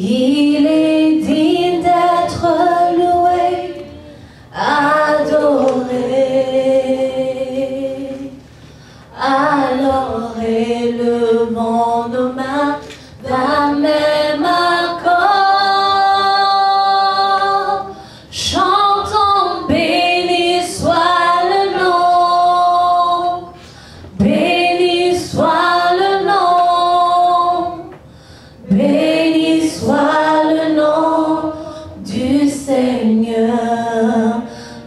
Il est digne d'être loué, adoré. Alors élevons nos mains d'un même accord, chantons béni soit le nom, béni soit le nom, béni soit le nom du Seigneur,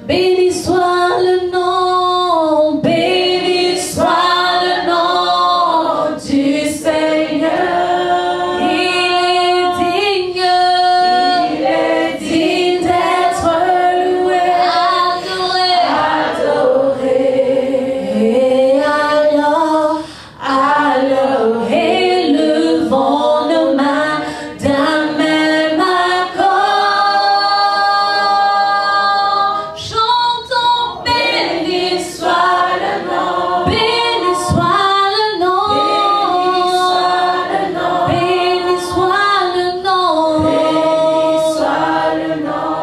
béni soit le nom, béni soit le nom du Seigneur. Il est digne d'être loué, adoré. Et alors élevons nos mains d'un même accord, chantons béni soit le nom, béni soit le nom, béni soit le nom, béni soit le nom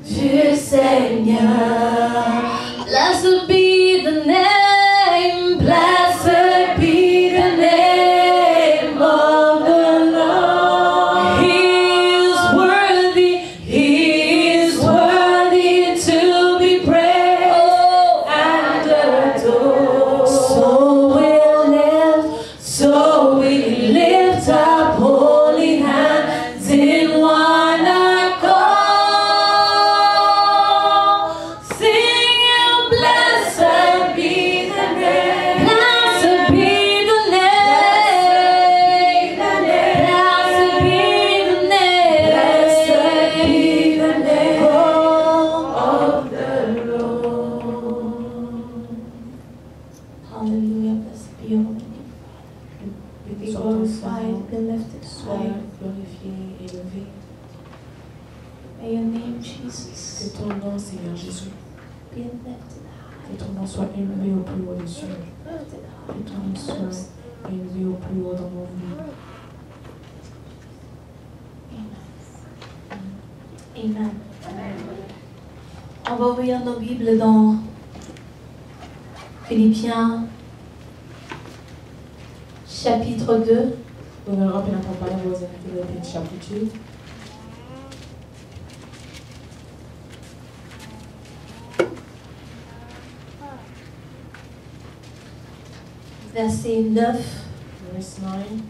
du Seigneur. Blessed be the name, blessed be the name of the Lord. He is worthy to be praised and adored. So we lift up holy hands in one accord, singing, blessed be the name, blessed be the name, blessed be the name, blessed be the name of the Lord. Hallelujah, blessed be your holy name. Be glorified, be lifted Sois high. glorifié, élevé. May your name, Jesus, Que ton nom, Seigneur Jésus, be lifted high. que ton nom soit élevé au plus haut des cieux. Lifted high. Que ton nom soit élevé au plus haut dans mon vie. Amen. On va ouvrir nos Bibles dans Philippiens chapitre 2. We're going to open up our Bibles in Philippians chapter 2. Verset 9. Verse 9.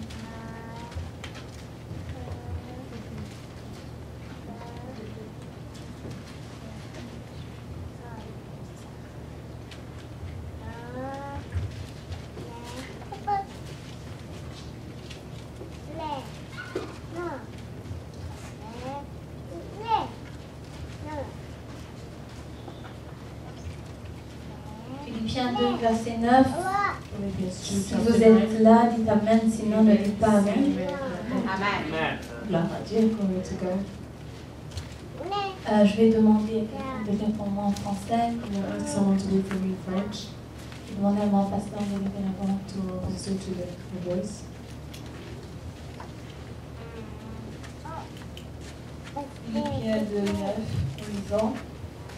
Philippiens 2, verset 9. Philippians 2, Si chapter vous 9. êtes là, dites Amen, sinon ne dites pas Amen. Amen. Gloire à Dieu, glory to God. Je vais demander à quelqu'un de lire pour moi en français. I'm going to ask someone to read for me in French. Je vais demander à mon pasteur de lire en avant. To listen to the voice. Philippiens 2, 9, lisons.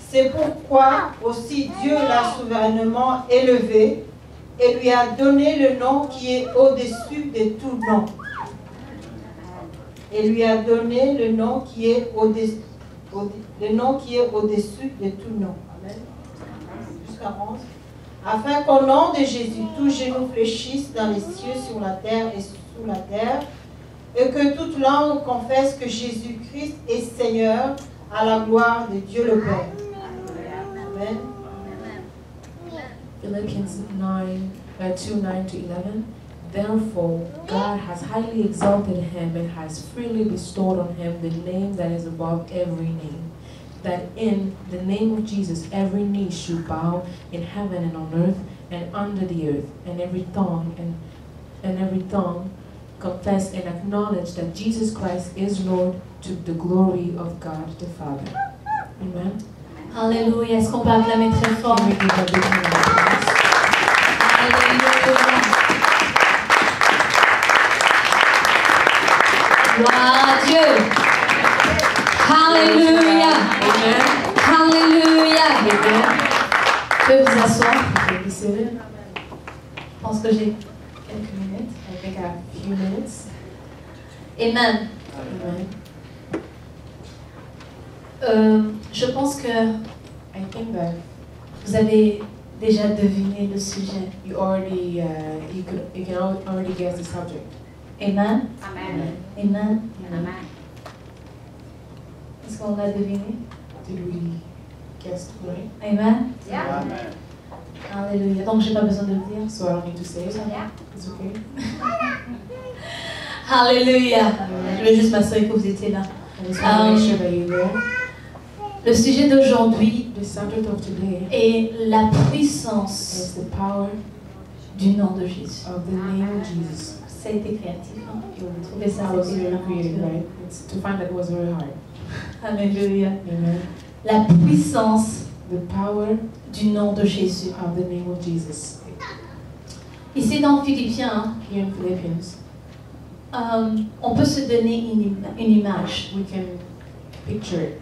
C'est pourquoi aussi Dieu l'a souverainement élevé et lui a donné le nom qui est au-dessus de tout nom. Et lui a donné le nom qui est au-dessus de tout nom. Amen. Jusqu'à 11. Afin qu'au nom de Jésus, tout genou fléchisse dans les cieux, sur la terre et sous la terre, et que toute langue confesse que Jésus-Christ est Seigneur, à la gloire de Dieu le Père. Amen. Philippians 2, 9 to 11. Therefore, God has highly exalted him and has freely bestowed on him the name that is above every name, that in the name of Jesus every knee should bow in heaven and on earth and under the earth, and every tongue confess and acknowledge that Jesus Christ is Lord, to the glory of God the Father. Amen. Alléluia. Est-ce qu'on peut acclamer très fort? Can we give a big hand of praise? Alléluia. Gloire à Dieu. Alléluia. Alléluia. Je peux vous asseoir. Be seated. Je pense que j'ai quelques minutes. I think I have a few minutes. Amen. Amen. Je pense que I think that vous avez déjà deviné le sujet. you already you can already guess the subject. Amen. Amen. Amen. Amen. Est-ce qu'on l'a deviné? Did we guess right? Amen. Yeah. Alléluia. Donc, je n'ai pas besoin de le dire. So I don't need to say it. Ça va? Yeah. It's okay. Alléluia. Je voulais juste m'assurer que vous étiez là. I just want to make sure that you're there. Le sujet d'aujourd'hui The subject of today est la puissance is the power du nom de Jésus. of the name of Jesus. Ça a été créatif. Hein? It Trouvez ça was c'était very vraiment creative, dur. right? It's to find that it was very hard. Alléluia. Amen. La puissance The power du nom de Jésus. of the name of Jesus. Ici dans Philippiens, hein, Here in Philippians, on peut se donner une image. we can picture it.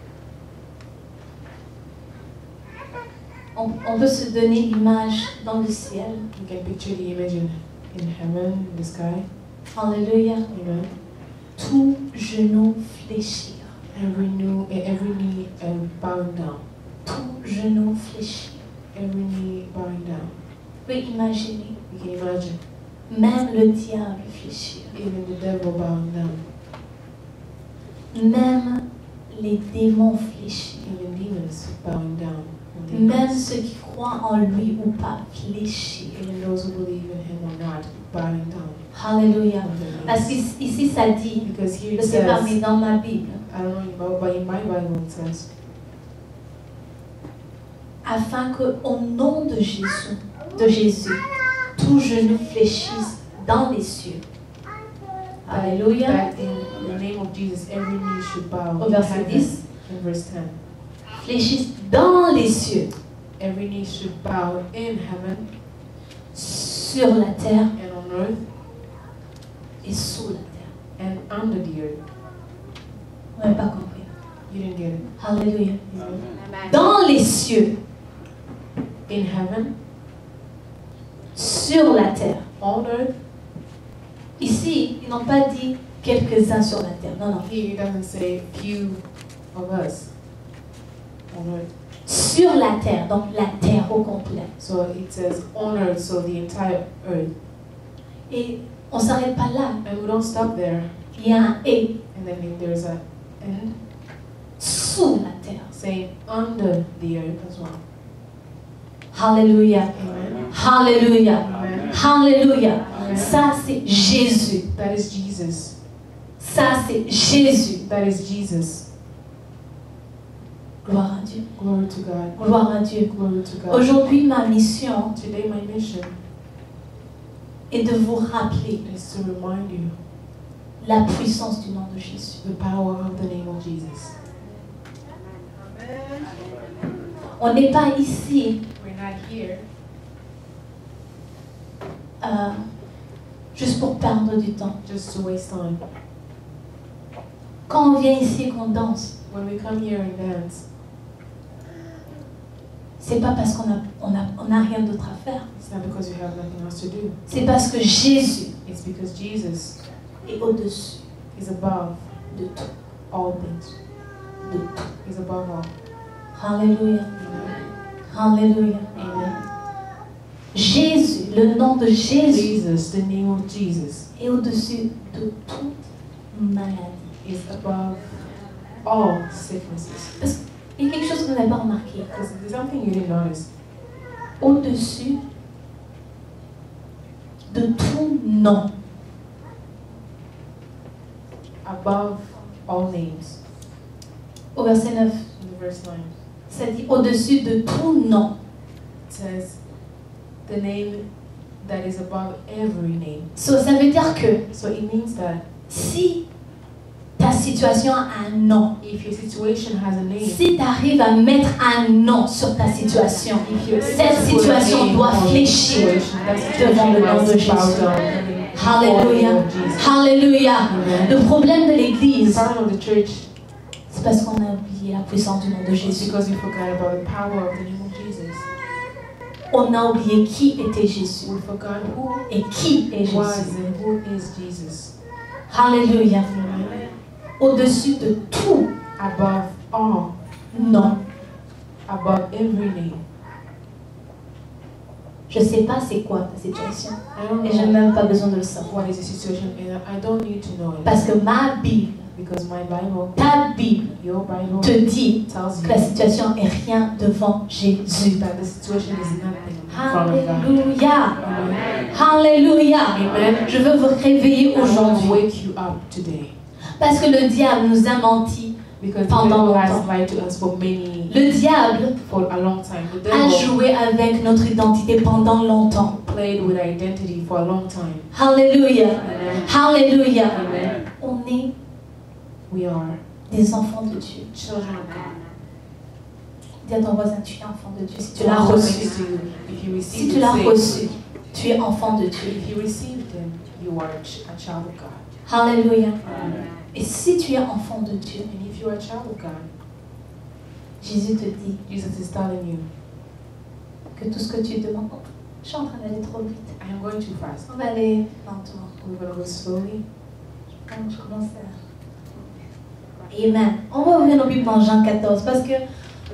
On peut se donner l'image dans le ciel. We can picture the image in heaven, in the sky. Alléluia. Amen. Tout genou fléchir. Every knee bowing down. Tout genou fléchir. Every knee bowing down. Vous pouvez imaginer. You can imagine Même le diable fléchir. even the devil bowing down. Même les démons fléchir. Even demons bowing down. Même ceux qui croient en lui ou pas fléchir. Even those who believe in him or not bowing down. Alléluia. on their Parce knees. qu'ici ça dit, Because here je it ne sais pas, mais says, dans ma Bible, I don't know, but in my Bible it says, afin qu'au nom de Jésus, tout genou fléchisse dans les cieux. Alléluia. that in the name of Jesus every knee should bow. Au in verset heaven. 10, In verse 10. fléchisse dans les cieux, Every knee should bow in heaven sur la terre and on earth et sous la terre. and under the earth. On n'a pas compris. You didn't get it. Alléluia. Amen. Dans les cieux, In heaven, sur la terre. on earth. Ici, ils n'ont pas dit quelques-uns sur la terre. Non, non. Here it doesn't say few of us on earth. Sur la terre, donc la terre au complet. So it says on earth, so the entire earth. Et on ne s'arrête pas là. And we don't stop there. Il y a un et And then there's a end sous la terre. saying under the earth as well. Alléluia. Amen. Alléluia. Amen. Alléluia. Amen. Ça, c'est Jésus. That is Jesus. Ça, c'est Jésus. That is Jesus. Gloire à Dieu. Glory to God. Gloire à Dieu. Glory to God. Aujourd'hui, ma mission Today my mission est de vous rappeler is to remind you la puissance du nom de Jésus. the power of the name of Jesus. On n'est pas ici We're not here juste pour perdre du temps. just to waste time. Quand on vient ici et qu'on danse, When we come here and dance, c'est pas parce qu'on a rien d'autre à faire. it's not because you have nothing else to do. C'est parce que Jésus It's because Jesus est au-dessus is above de tout. all things. De tout. He's above all. Alléluia. Amen. Alléluia. Amen. Jésus, le nom de Jésus Jesus, the name of Jesus, est au-dessus de toute maladie. is above all sicknesses. Parce qu'il y a quelque chose que vous n'avez pas remarqué. Because there's something you didn't notice. Au-dessus de tout nom. Above all names. Au verset 9, In the verse 9, ça dit au-dessus de tout nom. it says, the name that is above every name. So, ça veut dire que So it means that si ta situation a un nom, if your situation has a name, si tu arrives à mettre un nom sur ta situation, if your cette situation doit fléchir devant le nom de Jésus. name Alléluia. of Jesus. Alléluia. Amen. Le problème de The l'église, problem of the church c'est parce qu'on a oublié la puissance du nom de is Jésus. because we forgot about the power of the name of Jesus. On a oublié qui était Jésus We forgot who et qui est was Jésus. and who is Jesus. Alléluia. Amen. Au-dessus de tout Above all, nom. above every name. Je ne sais pas c'est quoi ta situation. I don't Et je n'ai know même pas besoin de le savoir. what is the situation, and I don't need to know it. Parce que ma Bible, Because my Bible, ta Bible, your Bible, te dit tells que la you situation est rien devant Jésus. that the situation is nothing in front of God. Alléluia. Amen. Alléluia. Amen. Je veux vous réveiller I want to aujourd'hui. wake you up today. Parce que le diable nous a menti. Because the Pendant devil has longtemps. lied to us for many, Le diable for a long time. The a devil joué avec notre identité pendant longtemps. played with identity for a long time. Alléluia. Amen. Alléluia. Amen. On est We are des enfants de Dieu. children of God. Dis à ton voisin, tu es enfant de Dieu. Si tu l'as Someone reçu. next to you, if you Si receive tu it, l'as say, reçu, tu es enfant de Dieu. if you received him, you are a child of God. Alléluia. Amen. Et si tu es enfant de Dieu, And if you are a child of God, Jésus te dit Jesus is telling you, que tout ce que tu demandes. Oh, je suis en train d'aller trop vite. I am going too fast. On va aller lentement. We're going to go slowly. Quand je commence à... Amen. On va ouvrir nos Bibles dans Jean 14 parce que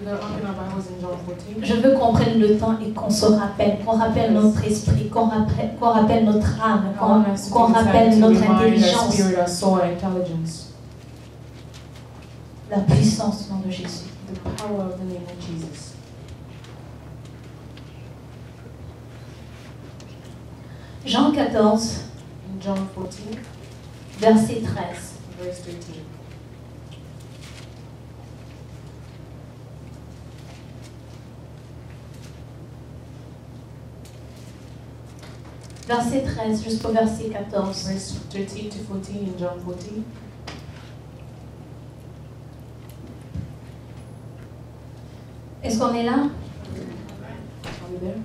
We're going to open our Bibles in John 14. je veux qu'on prenne le temps et qu'on se rappelle, qu'on rappelle notre esprit, qu'on rappelle notre âme, I want us to qu'on take the rappelle time to notre remind our intelligence, spirit, our soul, our intelligence, la puissance du nom de Jésus. the power of the name of Jesus. Jean 14, In John 14, verset 13. verse 13. Verset 13 jusqu'au verset 14. Verse 13 to 14 in John 14. Est-ce qu'on est là? Are we there?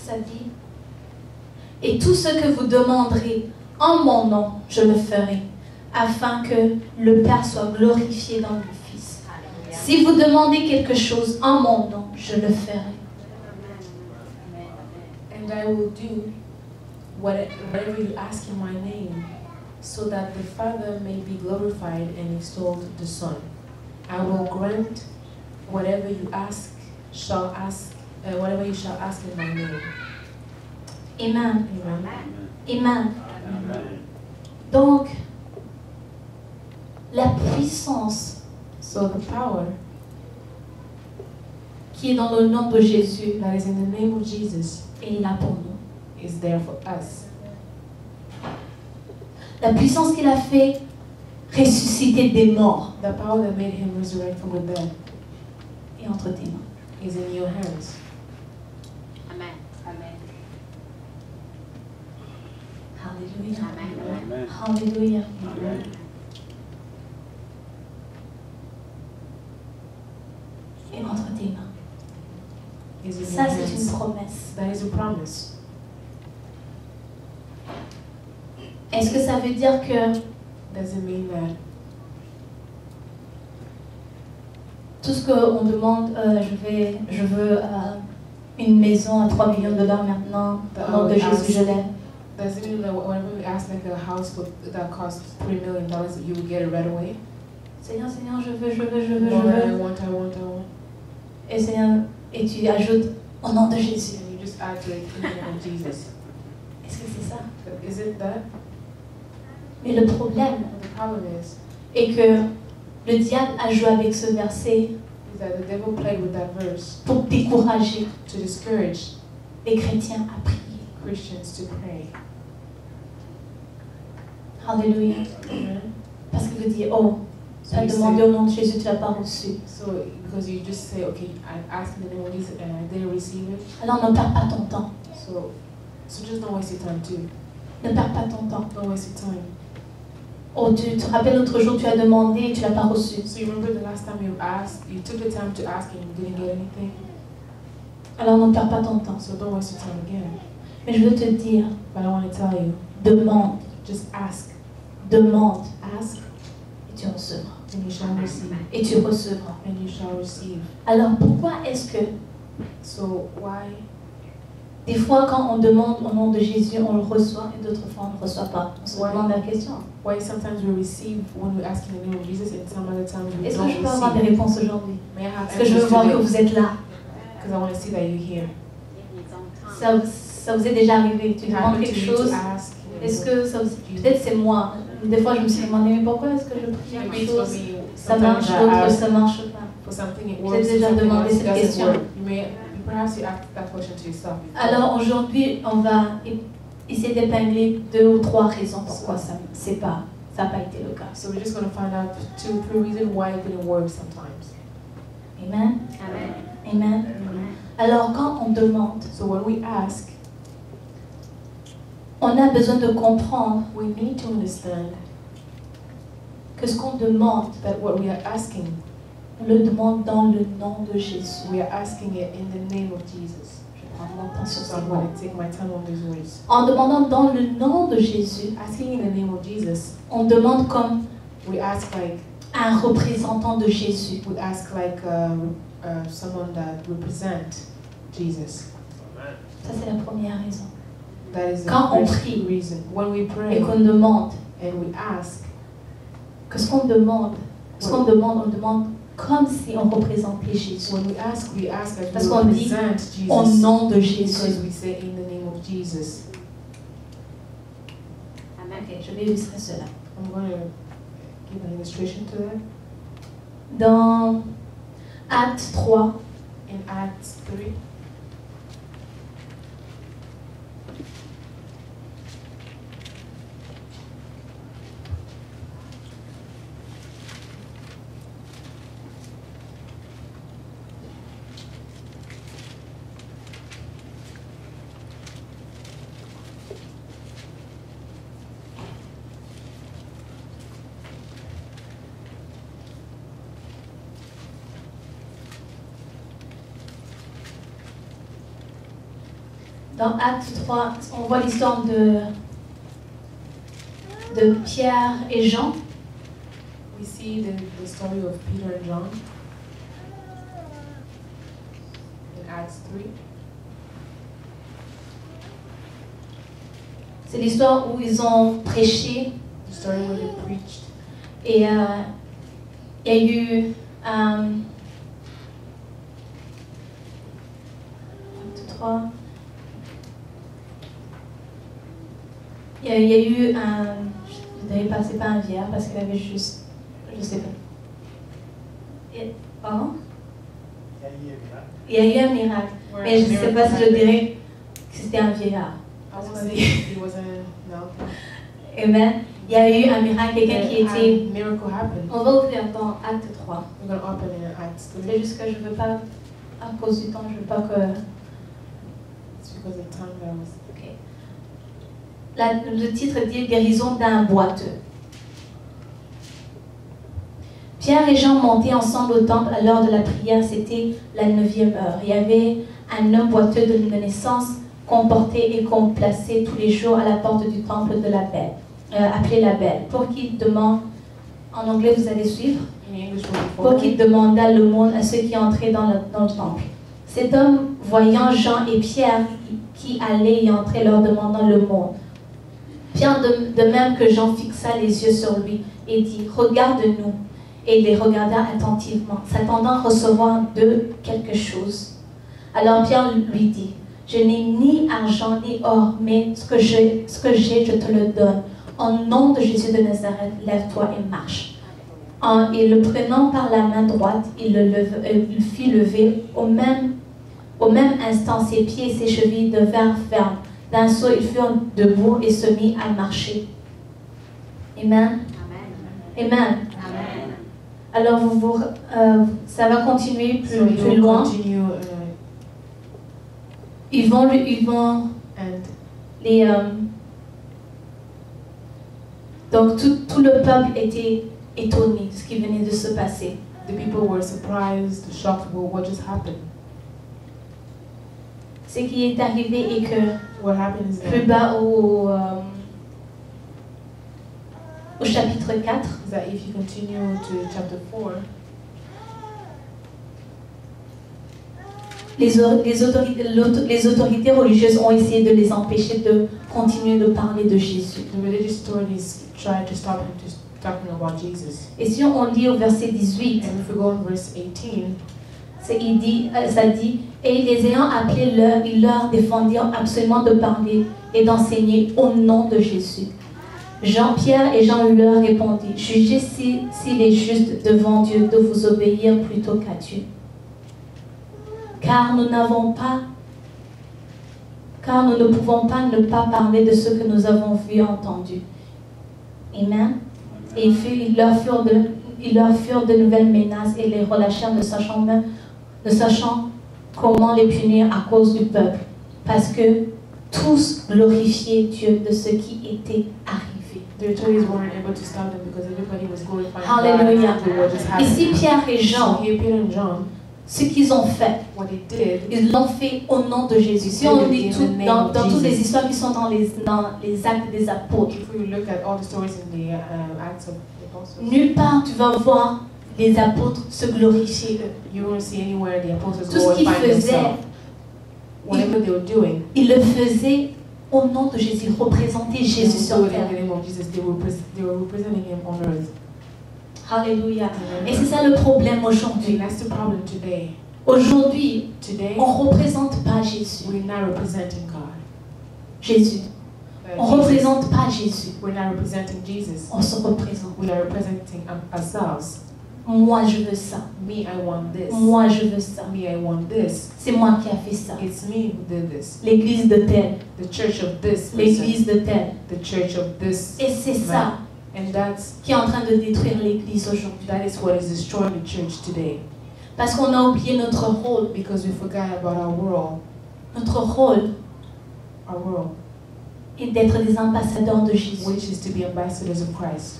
Ça dit, et tout ce que vous demanderez en mon nom, je le ferai, afin que le Père soit glorifié dans le Fils. Si vous demandez quelque chose en mon nom, je le ferai. And I will do whatever you ask in my name, so that the Father may be glorified and extolled the Son. I will grant whatever you whatever you shall ask in my name. Amen. Amen. Amen. Donc, la puissance So the power qui est dans le nom de Jésus that is in the name of Jesus est là pour nous. is there for us. La puissance qu'il a fait ressusciter des morts The power that made him resurrect from the dead est entre tes mains. is in your hands. Amen. Amen. Alléluia. Amen. Alléluia. Et entre tes mains. Is in Ça, your c'est une hands. promesse. That is a promise. Est-ce que ça veut dire que Does it mean that tout ce qu'on demande, je veux une maison à 3 millions de dollars maintenant, au nom de Jésus, je l'aime. does it mean that whenever we ask like a house that costs $3 million, that you will get it right away? Seigneur, Seigneur, je veux. Lord, I want. Et Seigneur, et tu ajoutes au nom de Jésus. And you just add to it in the name of Jesus. Est-ce que c'est ça? But is it that? Mais le problème The problem is est que le diable a joué avec ce verset that the devil played with that verse pour décourager to discourage les chrétiens à prier. Christians to pray. Alléluia. Amen. Parce que vous dites, oh, tu as you demandé say- au nom de Jésus, tu l'as pas reçu. So because you just say, okay, I asked in the name of Jesus and I didn't receive it. Alors ne perds pas ton temps. So just don't waste your time too. Ne perds pas ton temps. Don't waste your time. Oh, tu te rappelles l'autre jour, tu as demandé et tu l'as pas reçu. So you remember the last time you asked, you took the time to ask and you didn't get anything? Alors ne perds pas ton temps. So don't waste your time again. Mais je veux te dire, But I want to tell you, demande, just ask. demande Ask et tu recevras. and you shall receive. Et tu recevras. And you shall receive. Alors pourquoi est-ce que So why? des fois quand on demande au nom de Jésus, on le reçoit et d'autres fois on ne le reçoit pas? On se Ouais. demande la question. Why sometimes we receive when we ask in the name of Jesus and some other times we Est-ce que don't je peux avoir des receive? réponses aujourd'hui? May I have Parce que je veux voir que vous êtes là. Because I want to see that you're here. Ça vous est déjà arrivé? Tu It demandes happened quelque to you chose. to ask. Est-ce que ça vous... Peut-être c'est moi. Des fois je me suis demandé, mais pourquoi est-ce que je prie Maybe quelque it's for chose? me. Ça Sometimes marche, I l'autre ask ça marche pas. for something it Vous avez works. déjà Something demandé else cette doesn't question. work. Perhaps you ask that question to yourself. Alors aujourd'hui, on va essayer d'épingler 2 ou 3 raisons pourquoi ça n'a pas été le cas. So we're just going to find out 2 or 3 reasons why it didn't work sometimes. Amen. Amen. Alors quand on demande, So when we ask, on a besoin de comprendre we need to understand que ce qu'on demande, that what we are asking, on le demande dans le nom de Jésus. we are asking it in the name of Jesus. Je vais prendre mon temps sur So ces I'm mots. going to take my time on these words. En demandant dans le nom de Jésus, Asking in the name of Jesus, on demande comme we ask like un représentant de Jésus. we ask like someone that represent Jesus. Ça c'est la première raison. That is the Quand on first prie reason. When we Et pray qu'on demande, and we ask, que ce qu'on demande, on demande comme si on représentait Jésus. when we ask as Parce we qu'on dit represent Au Jesus. nom de Jésus. Because we say in the name of Jesus. Ok, je vais illustrer cela. I'm going to give an illustration to that. Dans Acte 3, In Acts 3, dans Acte 3, on voit l'histoire de Pierre et Jean. we see the story of Peter and John. In Acts 3. C'est l'histoire où ils ont prêché The story where they preached. et il y a eu Acte 3. Il y a eu un... Je ne devais passer pas un vieillard parce qu'il avait juste... Je sais pas. Pardon? Il y a eu un miracle. Mais je ne sais pas si je dirais que c'était un vieillard. I would say it was no. Amen. Il y a eu un miracle, quelqu'un qui était... A miracle happened. On va ouvrir dans Acte 3. We're going to open in Acts 3. C'est juste que je ne veux pas, à cause du temps, je ne veux pas que... It's because of time that was. Ok. Le titre dit guérison d'un boiteux. Pierre et Jean montaient ensemble au temple à l'heure de la prière, c'était la 9e heure. Il y avait un homme boiteux de naissance qu'on portait et qu'on plaçait tous les jours à la porte du temple de la Belle, appelé la Belle, pour qu'il demande, en anglais vous allez suivre, In English, we'll be pour following. qu'il demandât l'aumône à ceux qui entraient dans le temple. Cet homme, voyant Jean et Pierre qui allaient y entrer, leur demandant l'aumône. Pierre, de même que Jean, fixa les yeux sur lui et dit « Regarde-nous ». Et il les regarda attentivement, s'attendant à recevoir d'eux quelque chose. Alors Pierre lui dit « Je n'ai ni argent ni or, mais ce que j'ai, je te le donne. Au nom de Jésus de Nazareth, lève-toi et marche. » Et le prenant par la main droite, il le fit lever. Au même instant, ses pieds et ses chevilles devinrent fermes. D'un saut, il fut debout et se mit à marcher. Amen. Amen. Alors, ça va continuer So plus you'll loin. continue, Ils vont and les Donc tout le peuple était étonné de ce qui venait de se passer. The people were surprised, shocked about what just happened. Ce qui est arrivé est que What happened is plus that, bas au chapitre 4, is that if you continue to chapter 4, les autorités religieuses ont essayé de les empêcher de continuer de parler de Jésus. the religious authorities tried to stop him to talking about Jesus. Et si on lit au verset 18, And if we go in verse 18, ça dit, et les ayant appelés, ils leur défendirent absolument de parler et d'enseigner au nom de Jésus. Jean-Pierre et Jean leur répondirent, jugez s'il est juste devant Dieu de vous obéir plutôt qu'à Dieu. Car nous ne pouvons pas ne pas parler de ce que nous avons vu et entendu. Amen. Et ils leur furent de nouvelles menaces et les relâchèrent ne sachant comment les punir à cause du peuple. Parce que tous glorifiaient Dieu de ce qui était arrivé. the authorities weren't able to stop them because everybody was glorifying Hallelujah. God for what just happened. Ici, Pierre et Jean, So here Peter and John, ce qu'ils ont fait, what they did, ils l'ont fait au nom de Jésus. Si on lit dans toutes les histoires qui sont dans les actes des apôtres, if we look at all the stories in the Acts of the Apostles, nulle part tu vas voir les apôtres se glorifier eux. you won't see anywhere the apostles Tout ce qu'ils glorifying faisaient, themselves. Whatever they were doing, ils le faisaient au nom de Jésus, ils représentaient they Jésus would sur do it in terre. the name of Jesus. They were representing him on earth. Alléluia. Et c'est ça le problème And aujourd'hui. that's the problem today. Aujourd'hui, Today, on ne représente pas Jésus. we're not representing God. Jésus. On ne Jesus. représente pas Jésus. We're not representing Jesus. On se représente. We are representing ourselves. Moi, je veux ça. Me, I want this. Moi, je veux ça. Me, I want this. C'est moi qui a fait ça. It's me who did this. L'église de tel. The church of this person. L'église de tel. The church of this. Et c'est ça And that's qui est en train de détruire l'église aujourd'hui. that is what is destroying the church today. Parce qu'on a oublié notre rôle. Because we forgot about our world. Notre rôle Our world. est d'être des ambassadeurs de Jésus. Which is to be ambassadors of Christ.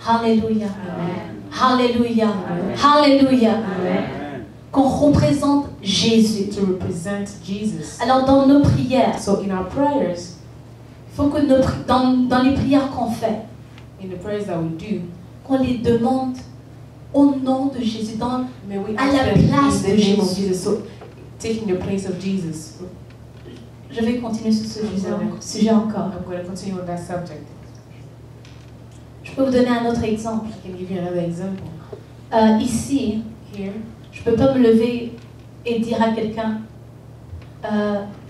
Alléluia. Amen. Alléluia. Amen. Alléluia. Amen. Qu'on représente Jésus. To represent Jesus. Alors dans nos prières, So in our prayers, il faut que dans les prières qu'on fait, in the prayers that we do, qu'on les demande au nom de Jésus, may we à ask la them place in de the name of Jésus. Jesus. So taking the place of Jesus. Je vais continuer sur ce sujet encore. I'm going to continue on that subject. Je peux vous donner un autre exemple. I can give you another example. Ici, Here, je ne peux pas me lever et dire à quelqu'un,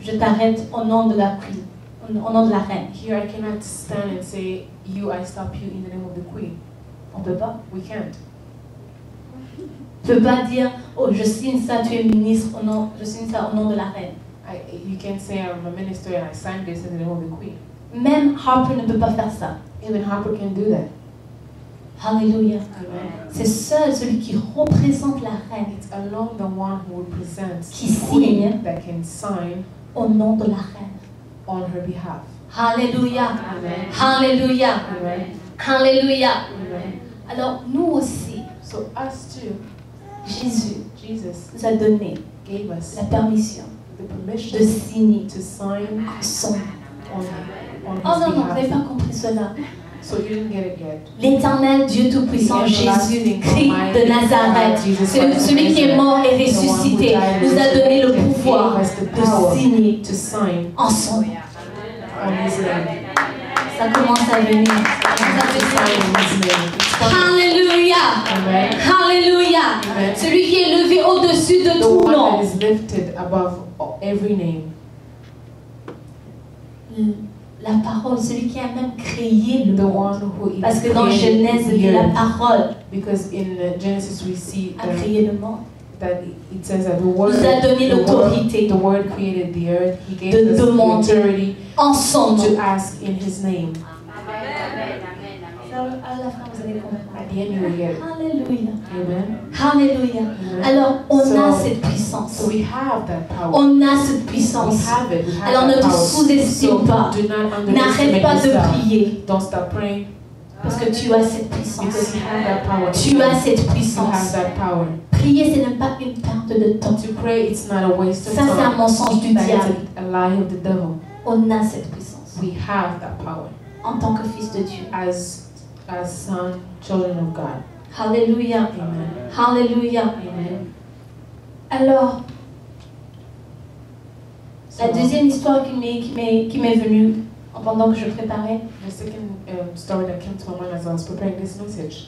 je t'arrête au nom de la queen, au nom de la reine. here I cannot stand and say, you, I stop you in the name of the Queen. On ne peut pas. We can't. Je ne peux pas dire, oh, je signe ça, tu es ministre, je signe ça au nom de la reine. You can't say I'm a minister and I signed this in the name of the Queen. Même Harper ne peut pas faire ça. Even Harper can do that. Alléluia. Amen. C'est seul celui qui représente la reine It's alone the one who represents qui the signe Queen that can sign au nom de la reine. on her behalf. Alléluia. Amen. Alléluia. Amen. Alléluia. Amen. Alors nous aussi, So us too, Jésus Jesus nous a donné gave us la permission the permission de signer to sign son. on Oh his non, non, vous n'avez behalf. pas compris cela. So you didn't get it yet. L'éternel Dieu Tout-Puissant, Jésus-Christ de Nazareth, celui qui est mort et ressuscité, nous a donné le pouvoir de signer To sign en son nom. on his name. Ça commence à venir. To sign in his name. It's coming. Alléluia. Amen. Alléluia. Amen. Celui qui est levé au-dessus de The tout one that nom. is lifted above every name. La parole, celui qui a même créé le The monde. one who Parce que dans created Genèse, the la earth. parole Because in Genesis we see a créé le monde. that it says that the word, Nous a donné l'autorité the word created the earth. He gave de us the demander authority en son nom. to ask in his name. À la fin, vous allez comprendre. At the end you will get it. Alléluia. Amen. Alléluia. Amen. Alors, on a So- cette puissance. So we have that power. On a cette We puissance. have it. We have Alors, ne that te power. sous-estime So pas. do not N'arrête underestimate pas de yourself. prier. Don't stop praying. que tu as cette puissance. Because you have that power. Tu as cette You have puissance. that power. Prier, ce n'est pas une perte de temps. To pray, it's not a waste of Ça, c'est un time. mensonge du That diable. is a lie of the devil. On a cette puissance We have that power en tant que fils de Dieu. as son, children of God. Alléluia. Amen. Alléluia. Amen. Alors, So, la deuxième histoire qui m'est venue pendant que je préparais, the second story that came to my mind as I was preparing this message,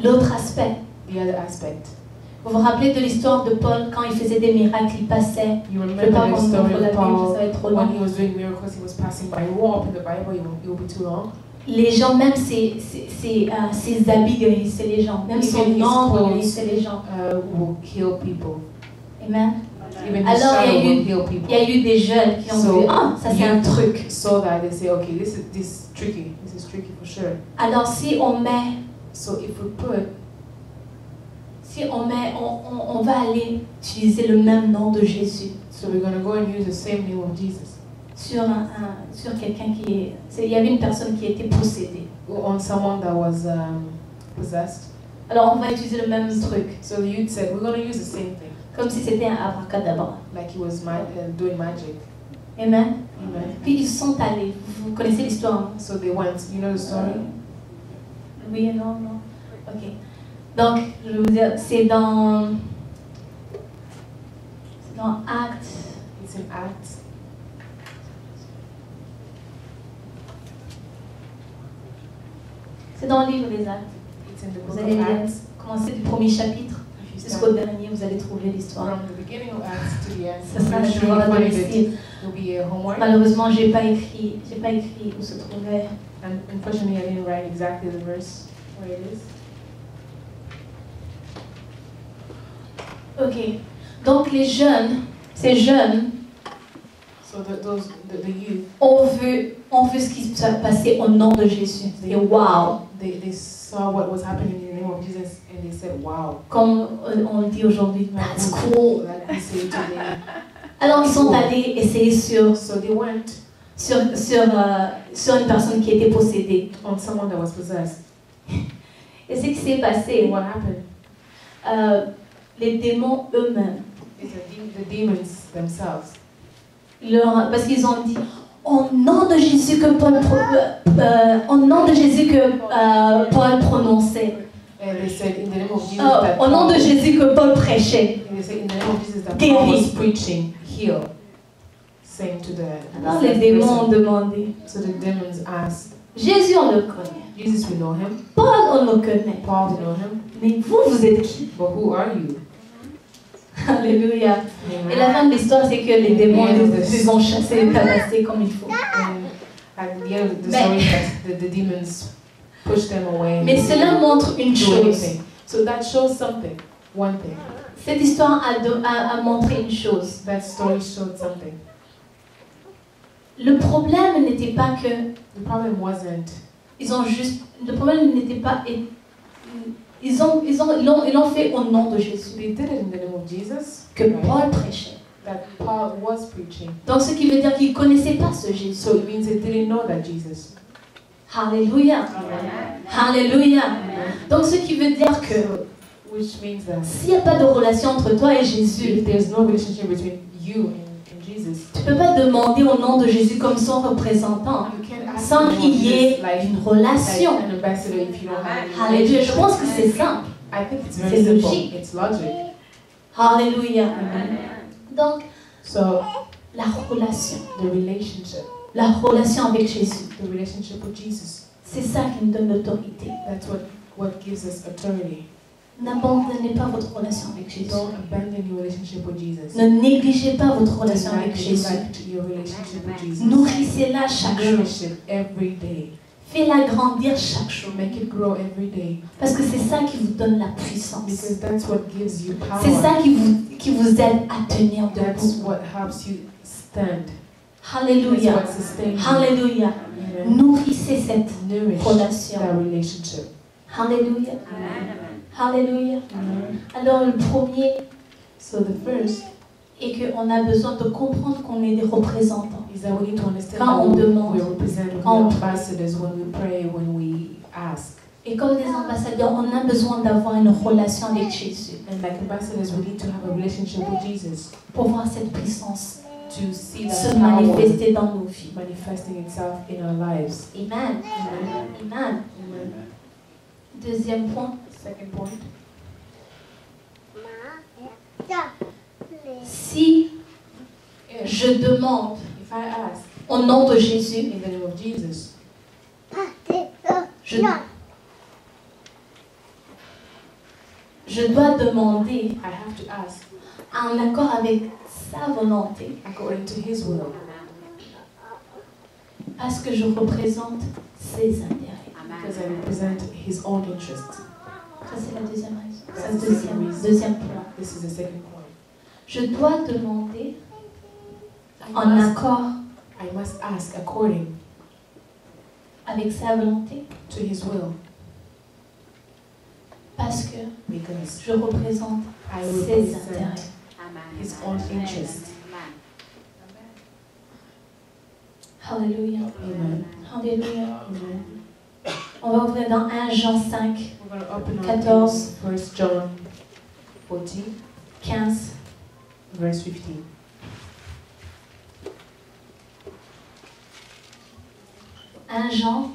l'autre aspect. the other aspect. Vous vous rappelez de l'histoire de Paul quand il faisait des miracles, il passait. You Je ne vais pas remember the remonter story pour la of Bible, ça Paul va être trop when long. he was doing miracles, he was passing by. You won't open the Bible, it will be too long. Les gens, même ses habits guérissaient les gens. Même son Even his nom clothes. guérissait les gens. Will heal people. Amen. Even his Alors, shadow il y a eu- will heal people. Il y a eu des jeunes qui ont So, vu, ah, ça c'est un truc. So that they say, okay, this is tricky. This is tricky for sure. Alors si on met, So if we put, on va aller utiliser le même nom de Jésus so we're gonna go and use the same name of Jesus sur quelqu'un il y avait une personne qui était possédée. on someone that was possessed. Alors on va utiliser le même truc, So the youth said, we're gonna use the same thing, comme si c'était un abracadabra. like he was doing magic. Amen. Amen. Puis ils sont allés. Vous connaissez l'histoire, hein? So they went. You know the story? Oui et non. Ok. Donc, je vais vous dire, c'est dans Actes. It's in Acts. C'est dans le livre des Actes. It's in the Vous book allez of Acts. commencer du premier chapitre If you jusqu'au start dernier, vous allez trouver l'histoire. from the beginning of Acts to the end, Ça sera I'm le sure devoir you'll de find it. style. Will be a homework. Malheureusement, j'ai pas écrit où se trouvait. And unfortunately, I didn't write exactly the verse where it is. Ok. Donc les jeunes, ces jeunes, So the youth, on veut ce qui s'est passé au nom de Jésus. Et wow, they saw what was happening in the name of Jesus and they said, wow. comme on le dit aujourd'hui, that's cool. Like we say today. Alors ils sont allés essayer sur So they went une personne qui était possédée. on someone that was possessed. Et ce qui s'est And passé, what happened? les démons eux-mêmes, Is the demons themselves. parce qu'ils ont dit au nom de Jésus que Paul prononçait, And they said in the name of Jesus au nom de Paul, Jésus que Paul prêchait. and they said in the name of Jesus that Guéris. Paul was preaching, heal, saying to the Alors les démons ont demandé, So the demons asked, Jésus on le connaît, Jesus, we know him. Paul on le connaît, Paul, we know him. mais vous êtes qui? But who are you? Alléluia. Amen. Et la fin de l'histoire, c'est que les démons les ont chassés et tabassés comme il faut. And at the end of the Mais- story, that the demons pushed them away. Mais cela montre une Do chose. anything. So that shows something. One thing. Cette histoire a montré une chose. That story showed something. Le problème n'était pas que The problem wasn't. le problème n'était pas. Ils l'ont fait au nom de Jésus. They did it in the name of Jesus. Que right? Paul prêchait. That Paul was preaching. Donc ce qui veut dire qu'ils ne connaissaient pas ce Jésus. So it means they didn't know that Jesus. Alléluia. Alléluia. Donc ce qui veut dire que Which means that s'il n'y a pas de relation entre toi et Jésus, if there's no relationship between you and Jesus, tu ne peux pas demander au nom de Jésus comme son représentant you can't ask sans the name qu'il of y ait Jesus like une relation. an ambassador if you don't have any Alléluia. Je relationship. pense que c'est simple. I think it's C'est very simple. logique. It's logic. Alléluia. Donc, So la relation. the relationship Avec Jésus. with Jesus, C'est ça qui nous donne l'autorité. that's what gives us authority. N'abandonnez pas votre relation avec Jésus. Don't abandon your relationship with Jesus. Ne négligez pas votre relation Do not avec Jésus. neglect your relationship with Jesus. Nourrissez-la chaque jour. Nourish it every day. Faites-la grandir chaque jour. Make it grow every day. Parce que c'est ça qui vous donne la puissance. Because that's what gives you power. C'est ça qui vous aide à tenir That's debout. what helps you stand. That's Alléluia. what sustains you. Alléluia. Amen. Nourrissez cette Nourish relation. that relationship. Alléluia. Alléluia. Amen. Alors le premier So the first est qu'on a besoin de comprendre qu'on est des représentants. is that we need to understand Quand that on demande, we represent, we quand on are ambassadors when we pray, when we ask. Et comme des ambassadeurs, on a besoin d'avoir une relation avec Jésus And like ambassadors, we need to have a relationship with Jesus pour voir cette puissance to see se that power manifester dans nos vies. manifesting itself in our lives. Amen. Amen. Amen. Amen. Deuxième point, Second point. si If, je demande if I ask au nom de Jésus, in the name of Jesus, je dois demander I have to ask en accord avec sa volonté according to His will parce que je représente ses intérêts. because I represent His own interests. Ça, c'est la deuxième raison. That's C'est the le second reason. deuxième point. This is the second point. Je dois demander I en must, accord I must ask according avec sa volonté to His will parce que because je représente I ses represent intérêts. His own interests. Alléluia. Amen. Alléluia. Amen. On va ouvrir dans 1 Jean 5, We're going to open up 14. 1 John 14, 15. verse 15. Un Jean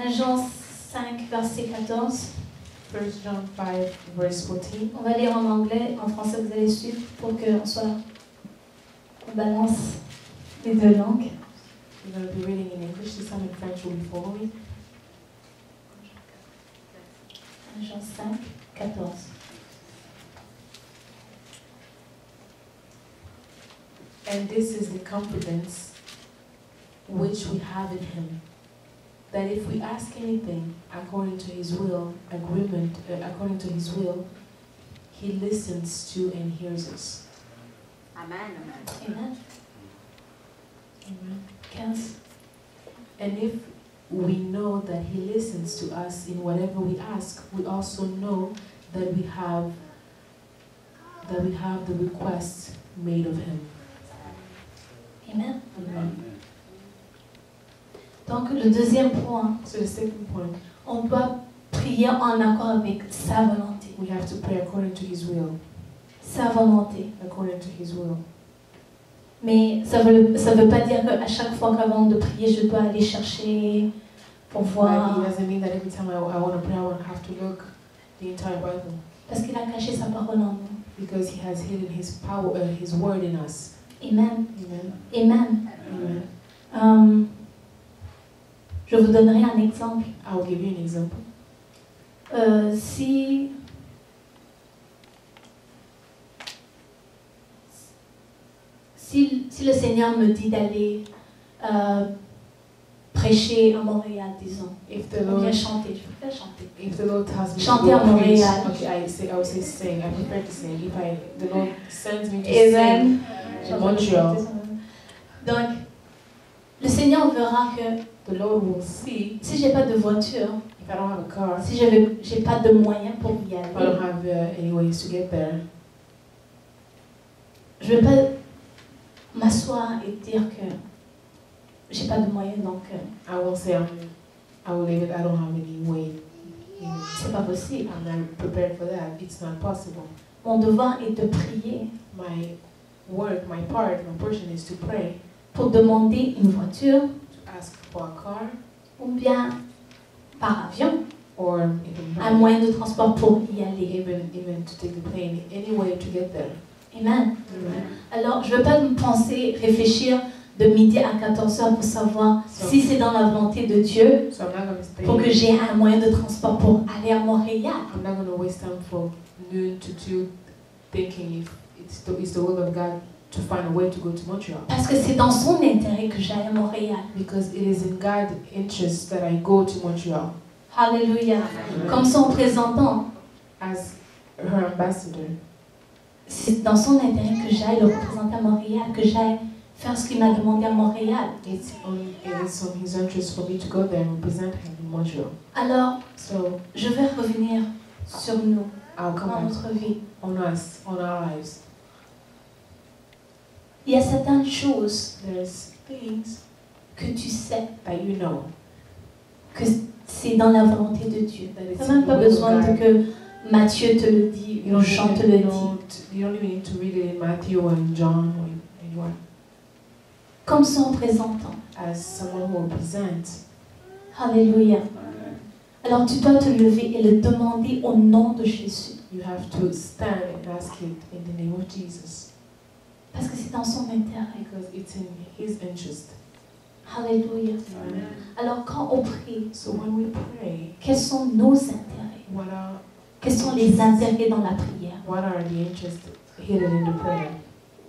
Jean 5, verset 14. 1 John 5, verse 14. On va lire en anglais, en français vous allez suivre pour qu'on soit en balance les deux langues. We're going to be reading in English. This time in French will be following. 1 Jean 5, 14. And this is the confidence which we have in Him, that if we ask anything according to His will, according to His will, He listens to and hears us. Amen. Amen. Amen. 15. And if we know that He listens to us in whatever we ask, we also know that we have the request made of Him. Amen. Amen. Donc le deuxième point, So the second point, on doit prier en accord avec sa volonté. we have to pray according to His will, Sa volonté. according to His will. Mais ça veut pas dire qu'à chaque fois qu'avant de prier, je dois aller chercher pour But voir. it doesn't mean that every time I want to pray, I won't have to look the entire Bible, Parce qu'il a caché sa parole en nous. because He has hidden His power, His word in us. Amen. Amen. Amen. Amen. Je vous donnerai un exemple. I will give you an example. Si le Seigneur me dit d'aller prêcher à Montréal, disons, If the ou bien Lord, chanter, je préfère chanter. if the Lord tells me Chanter to à go preach, Montréal. okay, I would say sing. I prefer to sing. If the Lord sends me to Amen. sing in Montreal, Donc, le Seigneur verra que the Lord will see si j'ai pas de voiture, if I don't have a car, si j'ai pas de moyens pour y if I don't aller, have any ways to get there, je vais pas m'asseoir et dire que j'ai pas de moyens, donc I will say I will leave it. I don't have any way. c'est pas possible. I'm not prepared for that. It's not possible. Mon devoir est de prier My work, my portion is to pray, pour demander une voiture to ask for a car, ou bien par avion, or even un moyen de transport pour y aller. even to take the plane, any way to get there. Amen. Amen. Alors, je ne veux pas me penser, réfléchir de midi à 14h pour savoir si c'est dans la volonté de Dieu So I'm not going to stay. pour que j'ai un moyen de transport pour aller à Montréal. I'm not going to waste time for noon to 2 thinking if it's the will of God to find a way to go to Montreal. Parce que c'est dans son intérêt que j'aille à Montréal. Because it is in God's interest that I go to Montreal Alléluia. Comme son représentant, as her ambassador. c'est dans son intérêt que j'aille le représenter à Montréal, que j'aille faire ce qu'il m'a demandé à Montréal. It's on his interest for me to go there and represent him in Montreal. Alors, So je vais revenir sur nous, I'll dans comment notre vie. on us, on our lives. Il y a certaines choses There's things que tu sais that you know que c'est dans la volonté de Dieu. that Tu it's n'as même in pas the will of besoin de God. que Matthieu te le dise ou Jean te le dise. You don't even need to read it in Matthew and John or anyone. Comme son représentant. As someone who represents, Alléluia. Alors tu dois te lever et le demander au nom de Jésus. you have to stand and ask it in the name of Jesus Parce que c'est dans son intérêt. because it's in His interest. Alléluia. Amen. Alors quand on prie, So when we pray, quels sont nos intérêts? Quels sont les intérêts dans la prière? what are the interests hidden in the prayer?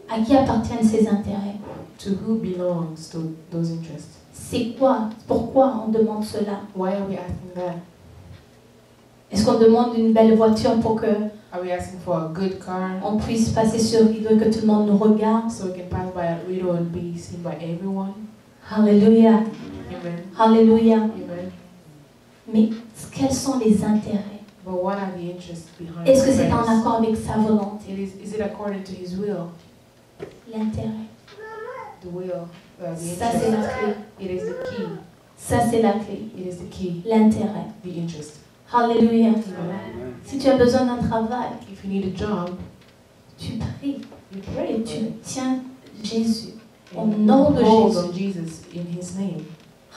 À qui appartiennent ces intérêts? To who belongs to those interests? C'est quoi? Pourquoi on demande cela? Why are we asking that? Est-ce qu'on demande une belle voiture pour que Are we asking for a good car on puisse passer sur le rideau et que tout le monde nous regarde? so we can pass by a window and be seen by everyone? Alléluia. Amen. Alléluia. Amen. Mais quels sont les intérêts? But what are the interests behind Est-ce que the c'est en prayers? accord avec sa volonté? Is it according to His will? L'intérêt. The will, the Ça, c'est la interest. clé. It is the key. Ça, c'est la clé. It is the key. L'intérêt. The interest. Alléluia. Amen. Si tu as besoin d'un travail, If you need a job, tu pries you et pray for tu it. tiens Jésus. Au And nom de hold Jésus. on Jesus in His name.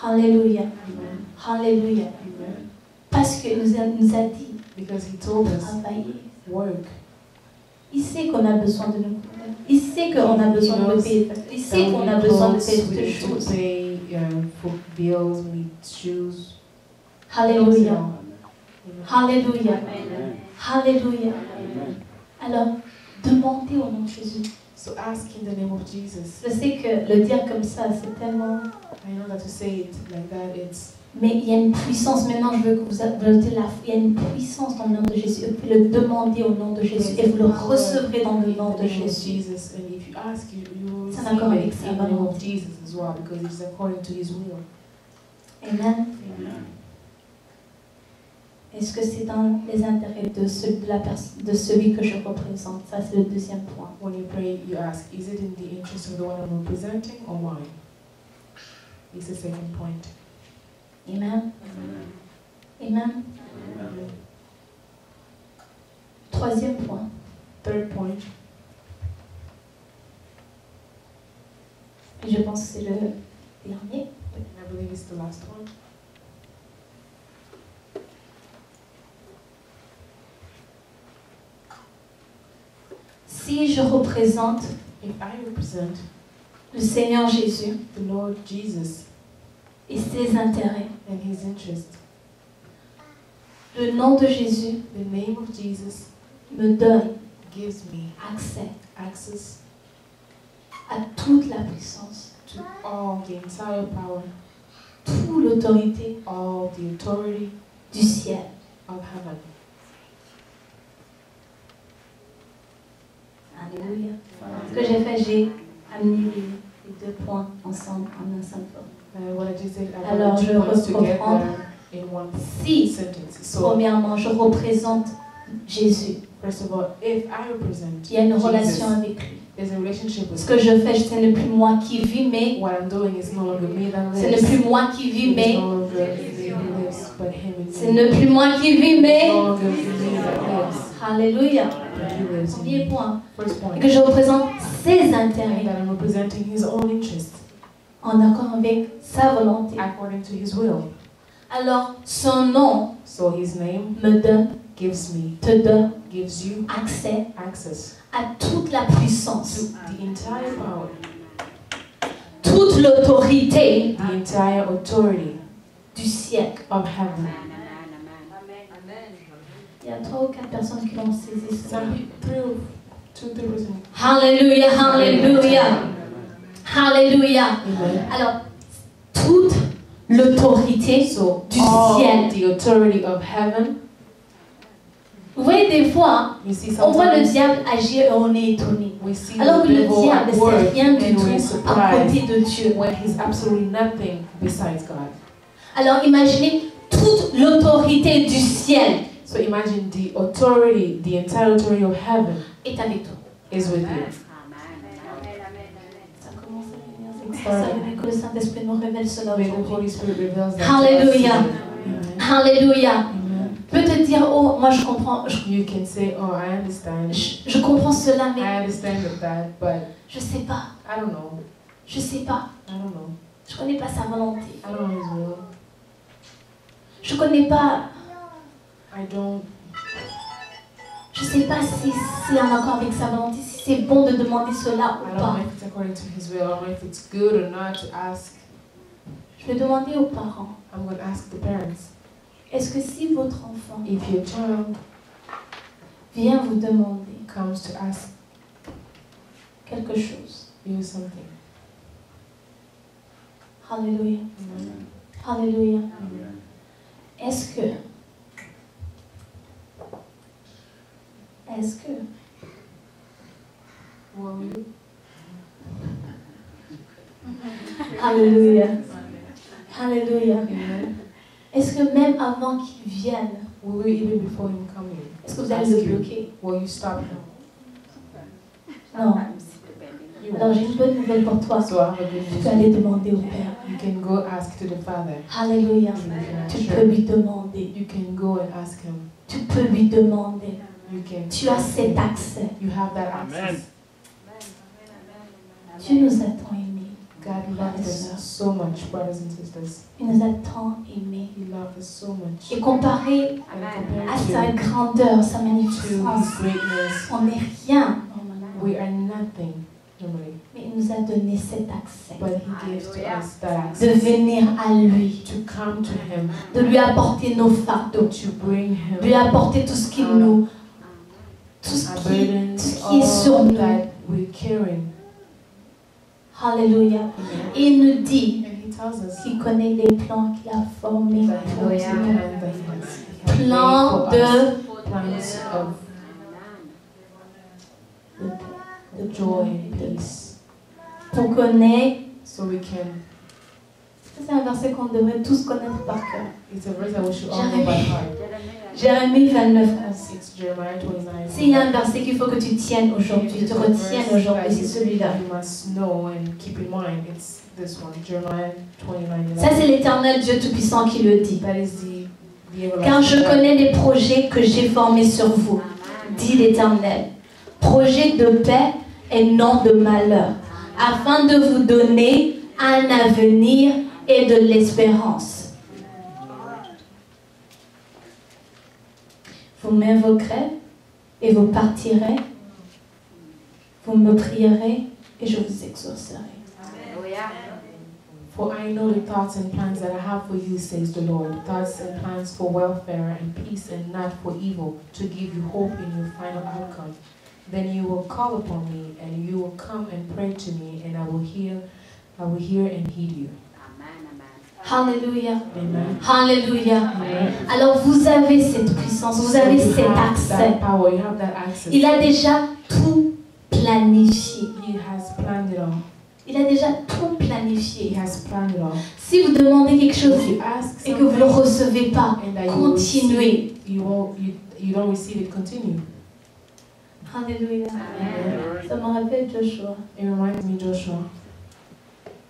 Alléluia. Amen. Alléluia. Amen. Parce qu'il nous a dit Because He told us, travailler. work. Il sait qu'on a besoin de nous connaître. Il sait qu'on a besoin de payer. Il sait qu'on a besoin de payer toutes we les need to choses. pay for bills, we need shoes. Alléluia. Amen. Alléluia. Amen. Alléluia. Amen. Alors, demandez au nom de Jésus. So ask in the name of Jesus. Je sais que le dire comme ça, c'est tellement... I know that to say it like that, it's Mais il y a une puissance, maintenant je veux que vous ajoutez la foi, il y a une puissance dans le nom de Jésus. Et puis le demandez au nom de Jésus et vous le recevrez dans le nom de Jésus. Jesus, and if you ask, you will C'est receive d'accord it avec ça, in the name vraiment. of Jesus as well, because it's according to His will. Amen. Amen. Est-ce que c'est dans les intérêts de celui que je représente? Ça, c'est le deuxième point. When you pray, you ask, is it in the interest of the one I'm representing or mine? It's the second point. Amen. Amen. Amen. Troisième point. Third point, Et je pense que c'est le dernier. and I believe it's the last one. Si je représente If I represent le Seigneur Jésus the Lord Jesus et ses intérêts, and His interest, le nom de Jésus the name of Jesus me donne gives me accès access à toute la puissance, to all the entire power, toute l'autorité all the authority du ciel. of heaven. Alléluia. Ce que j'ai fait, j'ai amené les deux points ensemble en un seul temps. What I just said, I Alors, put je two points reprends. together in one Si, sentence. So, premièrement, je représente Jésus, first of all, if I represent il y a une Jesus, relation avec lui. there's a relationship with Ce que je fais, ce n'est plus moi qui vis, mais what I'm doing is no longer me that ce lives. n'est plus moi qui vis, It's mais no longer me who lives, but Him in ce me. n'est plus moi qui vis, It's mais no longer me that lives, Alléluia. but He lives in Premier me. point, First et point, que je représente ses and intérêts that I'm representing His own interest en accord avec sa volonté. according to His will. Alors, son nom So His name me donne, gives me, te donne gives you accès access à toute la puissance, to the entire power, toute l'autorité the entire authority du ciel. of heaven. Il y a 3 ou 4 personnes qui l'ont saisi. cela. Some people, 2-3%. Alléluia, alléluia, alléluia. Amen. Alors, toute l'autorité So du all ciel. the authority of heaven, Vous voyez, des fois, You see, on voit le sometimes diable agir et on est étonné. we see Alors the que le devil diable, at c'est work rien du and tout we're à surprised côté de Dieu. when he's absolutely nothing besides God. Alors imaginez toute l'autorité du ciel So imagine the authority, the entire authority of heaven est avec toi. is with you. Ça commence à venir, c'est pour ça que le Saint-Esprit nous révèle cela May the aujourd'hui. Holy Spirit reveals that to us Hallelujah. today. Amen. Alléluia. Amen. Je peux te dire, oh, moi je comprends, You can say, oh, I understand. je comprends cela, mais I understand that, but je sais pas, I don't know. je sais pas, I don't know. je connais pas sa volonté. I don't know His will. Je connais pas, I don't. je sais pas si c'est en accord avec sa volonté, si c'est bon de demander cela I ou don't pas. know if it's according to His will. I don't know if it's good or not to ask. Je vais demander aux parents, I'm going to ask the parents. est-ce que si votre enfant If your child vient vous demander comes to ask quelque chose, you something, Alléluia, Amen. Alléluia, Amen. est-ce que Will you? Alléluia, Alléluia, Amen. est-ce que même avant qu'il vienne, Will you even before Him coming? est-ce que vous allez le Ask you. bloquer? Will you stop Him? Non. You Alors won't. j'ai une bonne nouvelle pour toi. So I have a good Tu news. peux aller demander au Père. You can go ask to the Father. Alléluia. Tu Sure. peux lui demander. You can go and ask Him. Tu peux lui demander. You can. Tu as cet accès. You have that access. Dieu nous a tant aimés. God loved us so much, brothers and sisters. Il nous a tant aimés. He loved us so much. Et comparé And à compared sa grandeur, sa to magnificence, His greatness, on n'est rien normalement. we are nothing normally. Mais il nous a donné cet accès But He gives to us that de access venir à lui, to come to Him, de lui apporter nos fardeaux, to bring de lui Him apporter tout ce qui nous, tout ce our qui, burdens, tout ce qui est sur all nous. that we're carrying. Alléluia. Amen. Et il nous dit And He tells us qu'il connaît les plans qu'il a formés that He pour knows the nous. plan that He has made Plan for us. de Plans of joy and peace, qu'on connaît. so we can. C'est un verset qu'on devrait tous connaître par cœur. It's a verse that we should all know by heart. Jérémie 29, 11. It's Jeremiah 29. S'il y a un verset qu'il faut que tu tiennes aujourd'hui, tu retiennes aujourd'hui, c'est celui-là. You must know and keep in mind. It's this one, Jeremiah 29. Ça, c'est l'Éternel Dieu Tout-Puissant qui le dit. That is the everlasting Car je God. connais les projets que j'ai formés sur vous, dit l'Éternel. Projets de paix et non de malheur, afin de vous donner un avenir et de l'espérance. Vous m'invoquerez et vous partirez. Vous me prierez et je vous exaucerai. For I know the thoughts and plans that I have for you, says the Lord. Thoughts and plans for welfare and peace and not for evil, to give you hope in your final outcome. Then you will call upon me and you will come and pray to me, and I will hear and heed you. Alléluia. Amen. Alléluia. Amen. Alors vous avez cette puissance, vous avez So you cet have accès. that power, you have that access. Il a déjà tout planifié. He has planned it all. Il a déjà tout He planifié. has planned it all. Si vous demandez quelque chose If you ask et que vous ne le something recevez pas, and that you continuez. you don't receive it, continue. Alléluia. Amen. Ça me rappelle Joshua. It reminds me, Joshua.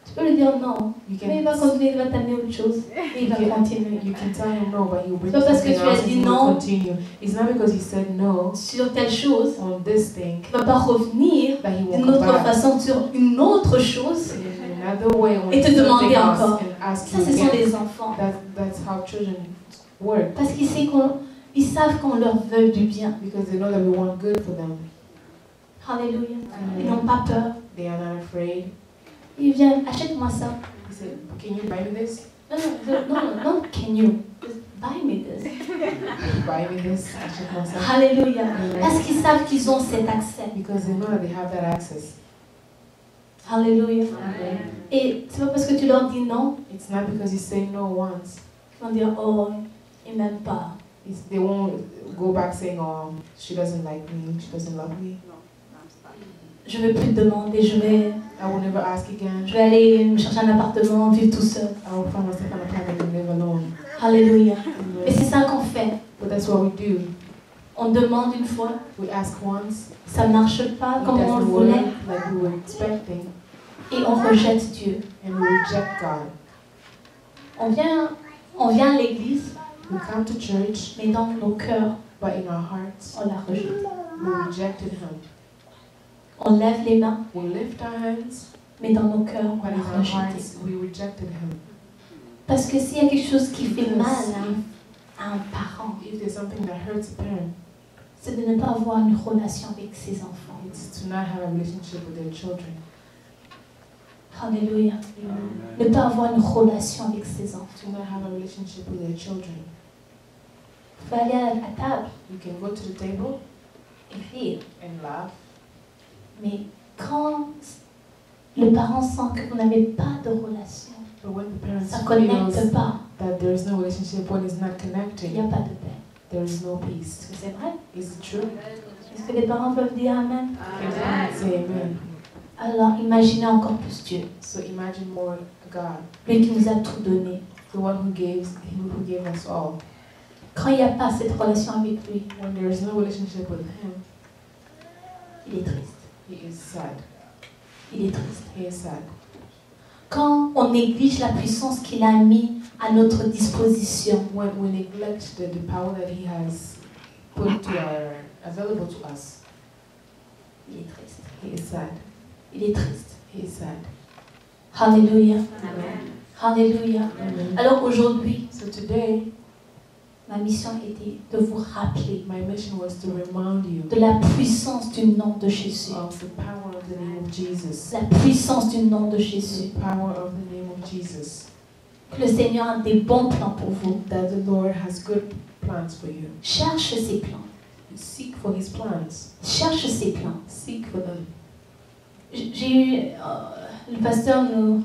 Tu peux lui dire non, You mais il va can continuer, il va t'amener autre chose et il va continuer. you can tell him no, but he'll bring C'est pas parce que something tu as else and dit he will non. continue. It's not because he said no Sur telle chose, on this thing il ne va pas revenir that he won't d'une come autre back façon sur une autre chose. in another way when Et te it's something demander else encore. and ask Ça, you ce sont again. les enfants. That's how children work, Parce qu'ils savent qu'on leur veut du bien. because they know that we want good for them. Alléluia. Ils Amen. n'ont pas peur. They are not afraid. Ils viennent, achète-moi ça. He said, "Can you buy me this? Non, can you? Just buy me this. Buy me this." Achète-moi ça. Alléluia. Amen. Parce qu'ils savent qu'ils ont cet accès. Because they know that they have that access. Alléluia. Amen. Et c'est pas parce que tu leur dis non It's not because you say no once qu'ils vont dire oh, ils m'aiment pas. They won't go back saying, oh, she doesn't like me, she doesn't love me. Je ne vais plus demander, je vais never ask again. aller me chercher un appartement, vivre tout seul. I will find myself an apartment and live alone. Alléluia. Amen. Et c'est ça qu'on fait. But that's what we do. On demande une fois, We ask once, ça ne marche pas it comme on le doesn't voulait, work like we were expecting, et on rejette Dieu. and we reject God. On vient à l'église, We come to church, mais dans nos cœurs, but in our hearts, on la rejette. we rejected Him. On lève les mains, We lift our hands, mais dans nos cœurs, on but in l'a our rejeté. hearts, we rejected Him. Parce que s'il y a quelque chose qui fait mal à un parent, If there's something that hurts a parent, c'est de ne pas avoir une relation avec ses enfants. it's to not have a relationship with their children. Alléluia. Ne pas avoir une relation avec ses enfants. To not have a relationship with their children. Vous pouvez aller à la table You can go to the table et rire. and laugh, Mais quand le parent sent que vous n'avez pas de relation, but when the parents ça ne connecte feels pas, that there is no relationship, when it's not il n'y connecting, a pas de paix. there is no Est-ce peace. que c'est vrai? Is it true? Est-ce que les parents peuvent dire Amen? Can the parents say amen? Alors imaginez encore plus Dieu, So imagine more God, lui qui nous a tout donné. the one who gave us all. Quand il n'y a pas cette relation avec lui, When there is no relationship with Him, il est triste. He is sad. Il est triste. He is sad. Quand on néglige la puissance qu'il a mis à notre disposition, When we neglect the power that He has put available to us, il est triste. He is sad. Il est triste. He is sad. Alléluia. Amen. Alléluia. Amen. Alors aujourd'hui, So today, ma mission était de vous rappeler my mission was to remind you de la puissance du nom de Jésus. of the power of the name of Jesus. La puissance du nom de Jésus. The power of the name of Jesus. Que le Seigneur a des bons plans pour vous. That the Lord has good plans for you. Cherche ses plans. Seek for His plans. Cherche ses plans. Seek for them. J'ai eu... le pasteur nous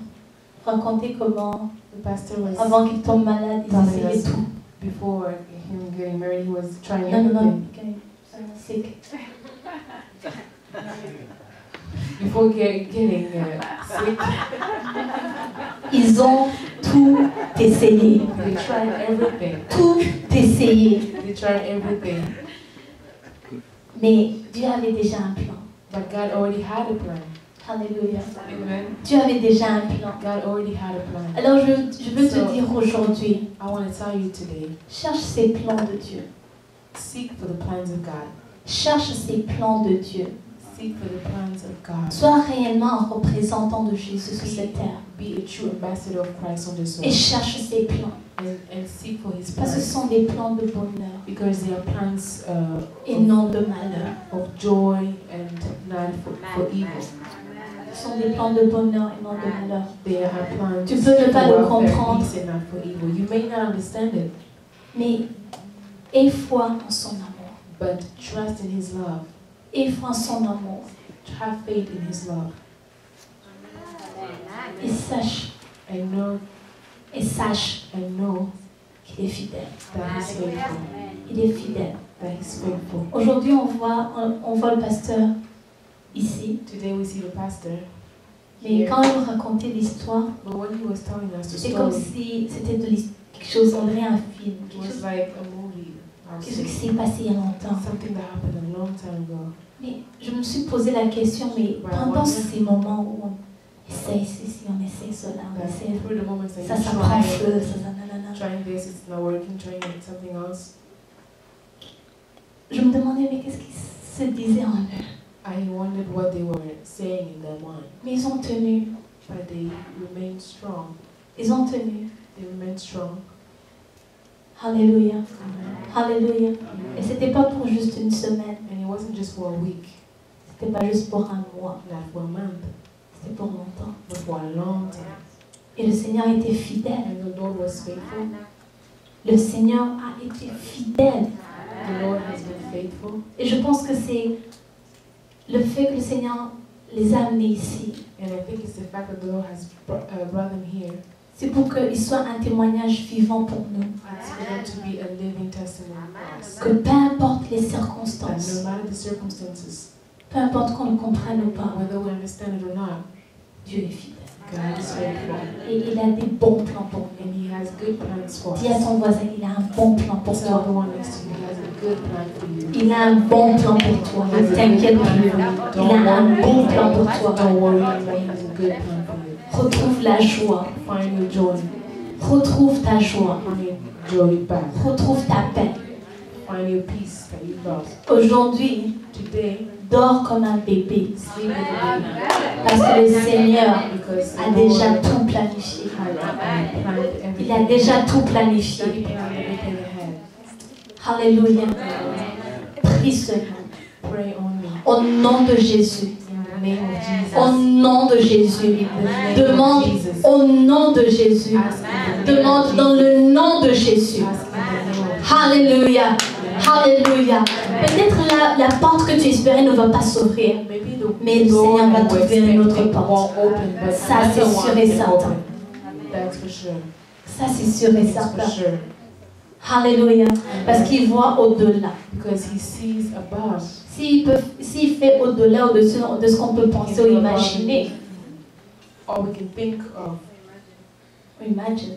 racontait comment, The pastor was, avant qu'il tombe malade, il essayait tout. before him getting married, he was trying Non, non, non. everything. Sick. Before getting sick, Ils ont tout essayé. they tried everything. Tout essayé. They tried everything. Mais Dieu avait déjà un plan. But God already had a plan. Alléluia. Amen. Dieu avait déjà un plan. God already had a plan. Alors je veux te dire aujourd'hui, I want to tell you today, cherche ces plans de Dieu. seek for the plans of God. Cherche ces plans de Dieu. Seek for the plans of God. Sois réellement un représentant de Jésus sur cette terre. Be a true ambassador of Christ on this Et earth. cher ses plans. And seek for His Parce que ce plans. sont des plans de bonheur Because they are plans et non de malheur. of joy and not for evil. Ce sont des plans de bonheur et non de malheur. They are plans Tu peux ne pas le for welfare, comprendre. peace, and not for evil. You may not understand it, Mais aie foi en son amour. but trust in His love. Aie foi en son amour. Have faith in His love. Et sache And know qu'il est fidèle. that He's faithful. Il est fidèle. That He's faithful. Aujourd'hui, on voit le pasteur ici. Today we see the pastor. Mais quand il nous racontait l'histoire, But when he was telling us the c'est comme story, si c'était quelque chose, on dirait un film. it Quelque was chose, like a movie. I would quelque chose qui say. s'est passé il y a longtemps. Something that happened a long time ago. Mais je me suis posé la question, mais pendant ces moments où on essaye ceci, on essaye cela, on That essaye, through the moments that ça you prend try, feu, ça nanana. trying this, it's not working, trying something else. Je me demandais, mais qu'est-ce qui se disait en eux? I wondered what they were saying in their mind. Mais ils ont tenu, But they remained strong. ils ont tenu. They remained strong. Alléluia, Amen. alléluia. Et c'était pas pour juste une semaine, And it wasn't just for a week, c'était pas juste pour un mois, not for a month, c'était pour longtemps. but for a long time. Et le Seigneur était fidèle. And the Lord was faithful. Le Seigneur a été fidèle. The Lord has been faithful. Et je pense que c'est le fait que le Seigneur les a amenés ici. And I think it's the fact that the Lord has brought them here. C'est pour qu'il soit un témoignage vivant pour nous. It's for them to be a living testimony for us. Que peu importe les That circonstances, no matter the circumstances, peu importe qu'on le comprenne ou pas, whether we understand it or not, Dieu est fidèle. God is faithful. Et il a des bons plans pour nous. And He has good plans for us. Dis à ton voisin, il a un bon plan pour Tell toi. the one next to you, He has a good plan for you. Il a un bon plan pour toi. Ne t'inquiète pas. Il a un bon plan pour toi. Don't worry, He has a good plan for you. Retrouve la joie. Find your joy. Retrouve ta joie. Find your joy back. Retrouve ta paix. Find your peace that you lost. Aujourd'hui, Today, dors comme un bébé. sleep with a baby. Parce que le Seigneur Because a the déjà Lord tout planifié. had planned everything. Il a déjà tout He planifié. planned everything ahead. Alléluia. Prie seulement. Pray only. Au nom de Jésus. In the name of Jesus. Au nom de Jésus. Demande au nom de Jésus. Demande dans le nom de Jésus. Ask in the name of Alléluia. Alléluia. Peut-être la porte que tu espérais ne va pas s'ouvrir. Maybe the Mais le door Seigneur va you t'ouvrir une autre expected porte. won't open, but Ça, c'est another sûr one et can certain. open. That's for sure. Ça, c'est sûr et It's certain. for sure. Alléluia. Parce qu'il voit au-delà. Because He sees above. S'il fait au-delà de ce qu'on peut penser ou imaginer, All we can think of. imagine,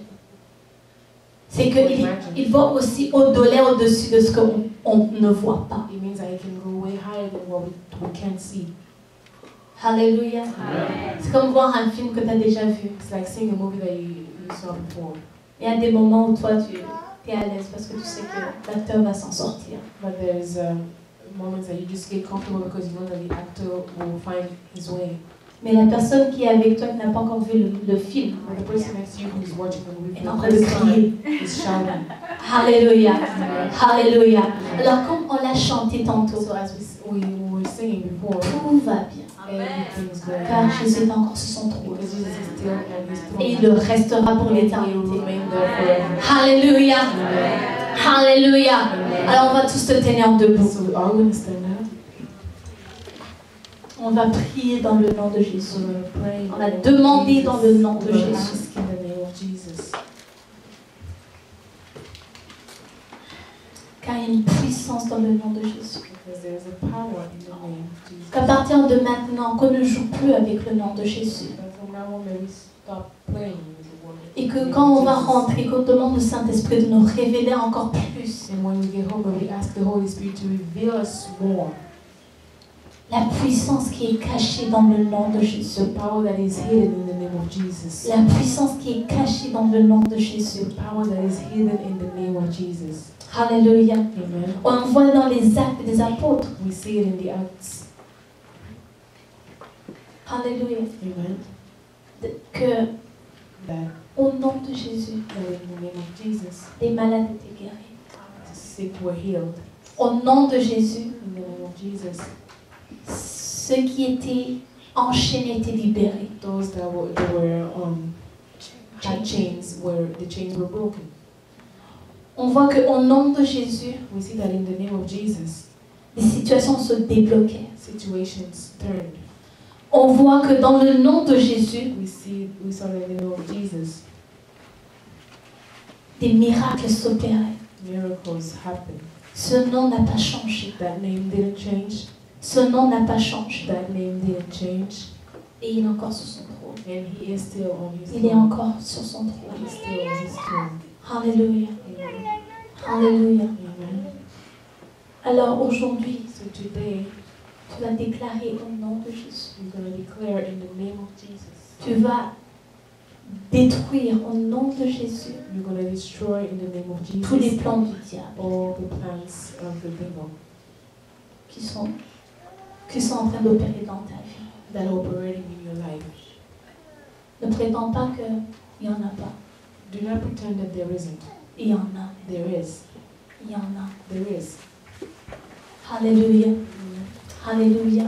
c'est qu'il voit aussi au-delà, au-dessus de ce qu'on ne voit pas. It means that He can go way higher than what we can't see. Alléluia. C'est comme voir un film que tu as déjà vu. It's like seeing a movie that you saw before. Il y a des moments où toi, tu es à l'aise parce que tu sais que l'acteur va s'en sortir. But there's moments that you just get comfortable because you know that the actor will find his way. Mais la personne qui est avec toi, qui n'a pas encore vu le film, But the person next to you who's watching the movie est en for train the de first crier. time is shouting. Alléluia. Alléluia. Alors, comme on l'a chanté tantôt, So as we were singing before, tout va bien. everything's going Car on. Jésus est encore sur son trône. Because Jesus is still on His throne. Et il le restera pour And He will l'éternité. remain there forever. Alléluia. Amen. Alléluia. Alors, on va tous te tenir debout. So we are going to stand up. On va prier dans le nom de Jésus. So we're going to pray. On a demandé dans le nom de We're going to Jésus. ask in the name of Jesus. Car il y a une puissance dans le nom de Jésus. Because there is a power in the name of Jesus. Qu'à partir de maintenant, qu'on ne joue plus avec le nom de Jésus. But from now on, may we stop playing with the word. Et que quand on va rentrer, qu'on demande au Saint-Esprit de nous révéler encore plus And when we get home, we ask the Holy Spirit to reveal us more la puissance qui est cachée dans le nom de Jésus. the power that is hidden in the name of Jesus. La puissance qui est cachée dans le nom de Jésus. The power that is hidden in the name of Jesus. Alléluia. Amen. On voit dans les actes des apôtres. We see it in the Acts. Alléluia. Amen. Que That au nom de Jésus, in the name of Jesus, les malades étaient guéris. the sick were healed. Au nom de Jésus, In the name of Jesus, ceux qui étaient enchaînés étaient libérés. those that were had chains the chains were broken. On voit qu'au nom de Jésus, We see that in the name of Jesus, les situations se débloquaient. situations turned. On voit que dans le nom de Jésus, We saw that in the name of Jesus, des miracles s'opéraient. miracles happened. Ce nom n'a pas changé. That name didn't change. Ce nom n'a pas changé. That name didn't change. Et il est encore sur son trône. And He is still on His Il est throne. encore sur son trône. He's still on His throne. Alléluia. Amen. Alléluia. Amen. Alors aujourd'hui, So today, tu vas déclarer au nom de Jésus. we're going to declare in the name of Jesus. Tu vas détruire au nom de Jésus You're going to destroy in the name of tous les Jesus plans du diable all the plans of the devil qui sont en train d'opérer dans ta vie. that are operating in your life. Ne prétends pas qu'il n'y en a pas. Do not pretend that there isn't. Il y en a. There is. Il y en a. There is. Alléluia. Amen. Alléluia.